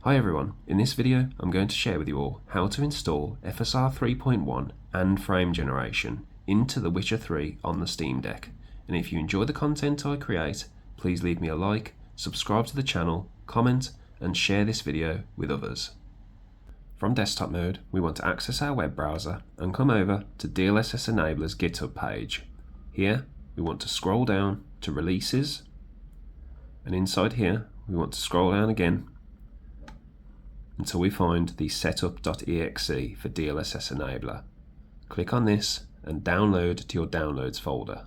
Hi everyone, in this video I'm going to share with you all how to install FSR 3.1 and frame generation into The Witcher 3 on the Steam Deck. And if you enjoy the content I create, please leave me a like, subscribe to the channel, comment and share this video with others. From desktop mode, we want to access our web browser and come over to DLSS Enabler's GitHub page. Here we want to scroll down to Releases, and inside here we want to scroll down again until we find the setup.exe for DLSS Enabler. Click on this and download to your Downloads folder.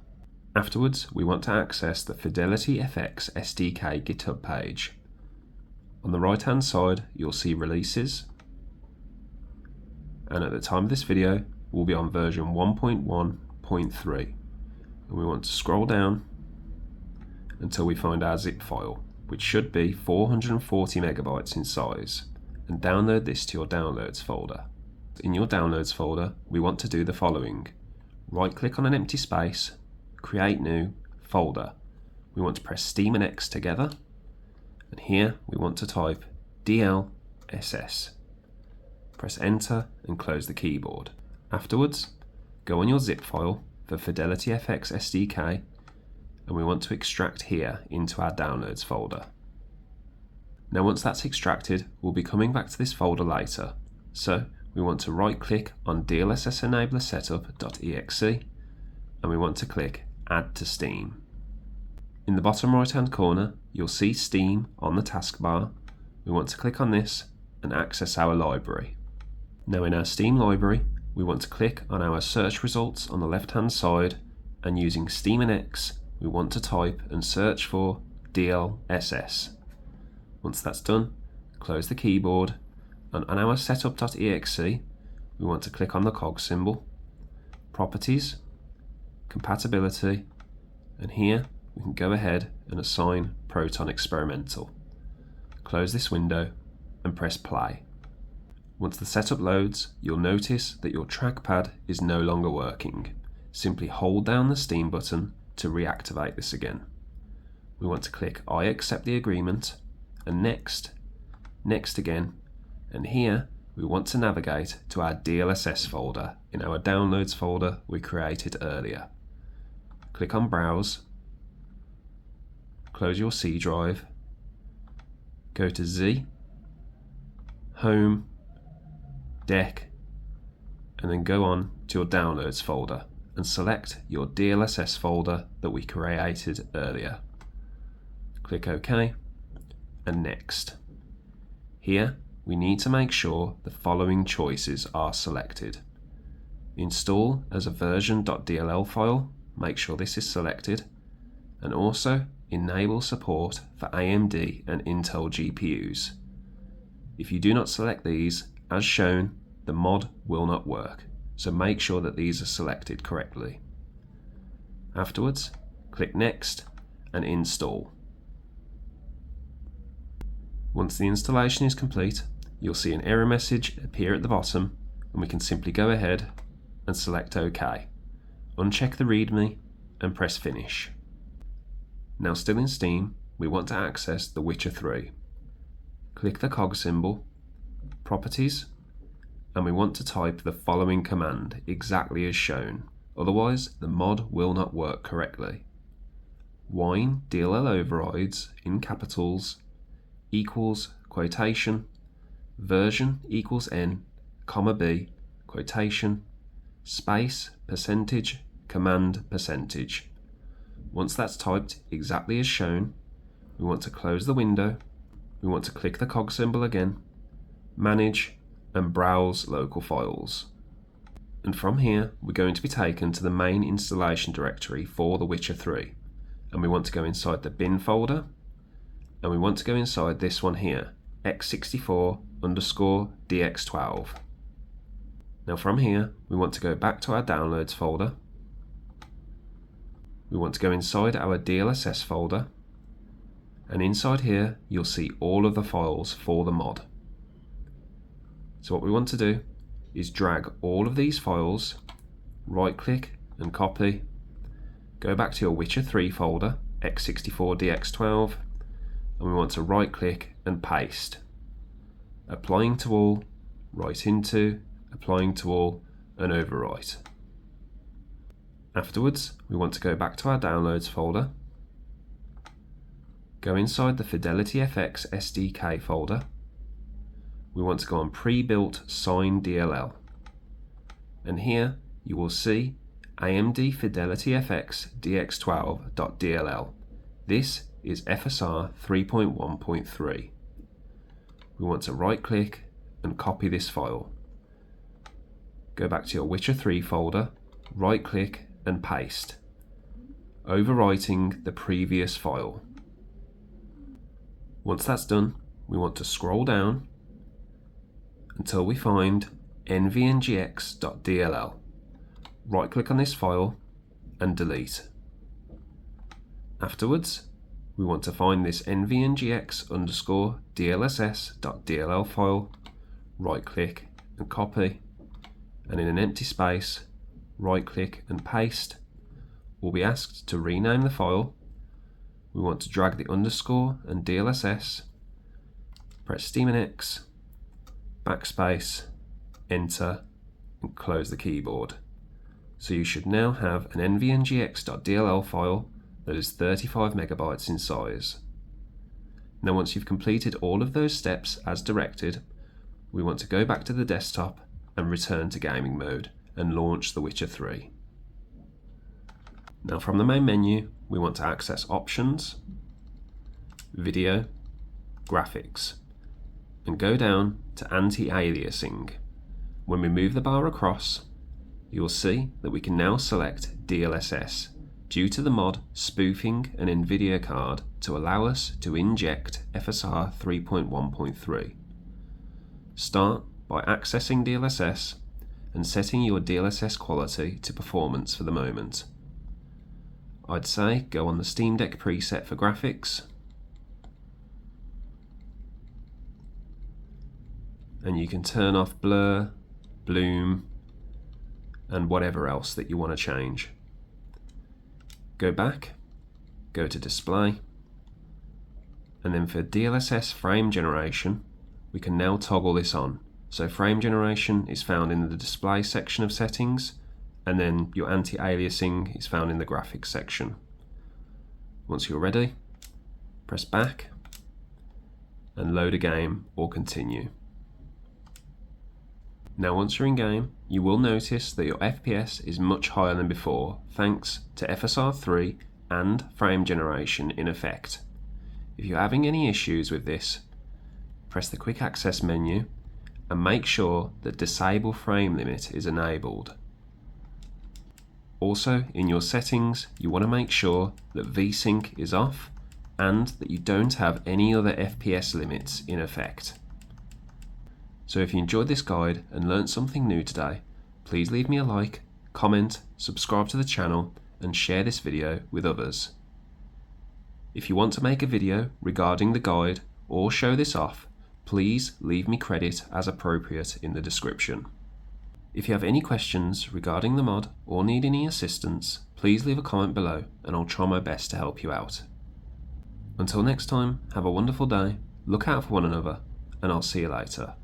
Afterwards, we want to access the FidelityFX SDK GitHub page. On the right hand side, you'll see Releases, and at the time of this video, we'll be on version 1.1.3. And we want to scroll down until we find our zip file, which should be 440 megabytes in size, and download this to your Downloads folder. In your Downloads folder, we want to do the following. Right click on an empty space, create new folder. We want to press Steam and X together, and here we want to type DLSS. Press enter and close the keyboard. Afterwards, go on your zip file for FidelityFX SDK, and we want to extract here into our Downloads folder. Now once that's extracted, we'll be coming back to this folder later, so we want to right click on DLSS Enabler Setup.exe and we want to click Add to Steam. In the bottom right hand corner, you'll see Steam on the taskbar. We want to click on this and access our library. Now in our Steam library, we want to click on our search results on the left hand side, and using Steam and X, we want to type and search for DLSS. Once that's done, close the keyboard, and on our setup.exe, we want to click on the cog symbol, Properties, Compatibility, and here we can go ahead and assign Proton Experimental. Close this window and press play. Once the setup loads, you'll notice that your trackpad is no longer working. Simply hold down the Steam button to reactivate this again. We want to click I accept the agreement, and next again, and here we want to navigate to our DLSS folder in our Downloads folder we created earlier. Click on Browse, close your C drive, go to Z, Home, Deck, and then go on to your Downloads folder and select your DLSS folder that we created earlier. Click OK and Next. Here we need to make sure the following choices are selected. Install as a version.dll file, make sure this is selected, and also enable support for AMD and Intel GPUs. If you do not select these, as shown, the mod will not work, so make sure that these are selected correctly. Afterwards, click Next and Install. Once the installation is complete, you'll see an error message appear at the bottom, and we can simply go ahead and select OK. Uncheck the README and press Finish. Now still in Steam, we want to access The Witcher 3. Click the cog symbol, Properties, and we want to type the following command exactly as shown, otherwise the mod will not work correctly. WINEDLLOVERRIDES in capitals equals quotation version equals n comma b quotation space percentage command percentage. Once that's typed exactly as shown, we want to close the window. We want to click the cog symbol again, manage and browse local files. And from here we're going to be taken to the main installation directory for The Witcher 3, and we want to go inside the bin folder, and we want to go inside this one here, x64_dx12. Now from here we want to go back to our Downloads folder. We want to go inside our DLSS folder, and inside here you'll see all of the files for the mod. So what we want to do is drag all of these files, right click and copy, go back to your Witcher 3 folder, x64dx12, and we want to right click and paste. applying to all, write into, applying to all, and overwrite. Afterwards, we want to go back to our Downloads folder, go inside the FidelityFX SDK folder. We want to go on Pre-built Sign DLL, and here you will see AMD FidelityFX DX12.dll. This is FSR 3.1.3. We want to right click and copy this file. Go back to your Witcher 3 folder, right click and paste, overwriting the previous file. Once that's done, we want to scroll down until we find nvngx.dll. Right click on this file and delete. Afterwards, we want to find this nvngx_dlss.dll file, right click and copy, and in an empty space, right click and paste. We'll be asked to rename the file. We want to drag the underscore and DLSS, press SteamOS, backspace, enter, and close the keyboard. So you should now have an nvngx.dll file that is 35 megabytes in size. Now once you've completed all of those steps as directed, we want to go back to the desktop and return to gaming mode and launch The Witcher 3. Now from the main menu, we want to access Options, Video, Graphics, and go down to Anti-aliasing. When we move the bar across, you'll see that we can now select DLSS due to the mod spoofing an NVIDIA card to allow us to inject FSR 3.1.3. Start by accessing DLSS and setting your DLSS quality to performance for the moment. I'd say go on the Steam Deck preset for graphics, and you can turn off blur, bloom, and whatever else that you want to change. Go back, go to display, and then for DLSS frame generation, we can now toggle this on. So frame generation is found in the display section of settings, and then your anti-aliasing is found in the graphics section. Once you're ready, press back and load a game or continue. Now once you're in game, you will notice that your FPS is much higher than before thanks to FSR 3 and frame generation in effect. If you're having any issues with this, press the quick access menu and make sure that disable frame limit is enabled. Also, in your settings, you want to make sure that VSync is off and that you don't have any other FPS limits in effect. So if you enjoyed this guide and learnt something new today, please leave me a like, comment, subscribe to the channel, and share this video with others. If you want to make a video regarding the guide or show this off, please leave me credit as appropriate in the description. If you have any questions regarding the mod or need any assistance, please leave a comment below and I'll try my best to help you out. Until next time, have a wonderful day, look out for one another, and I'll see you later.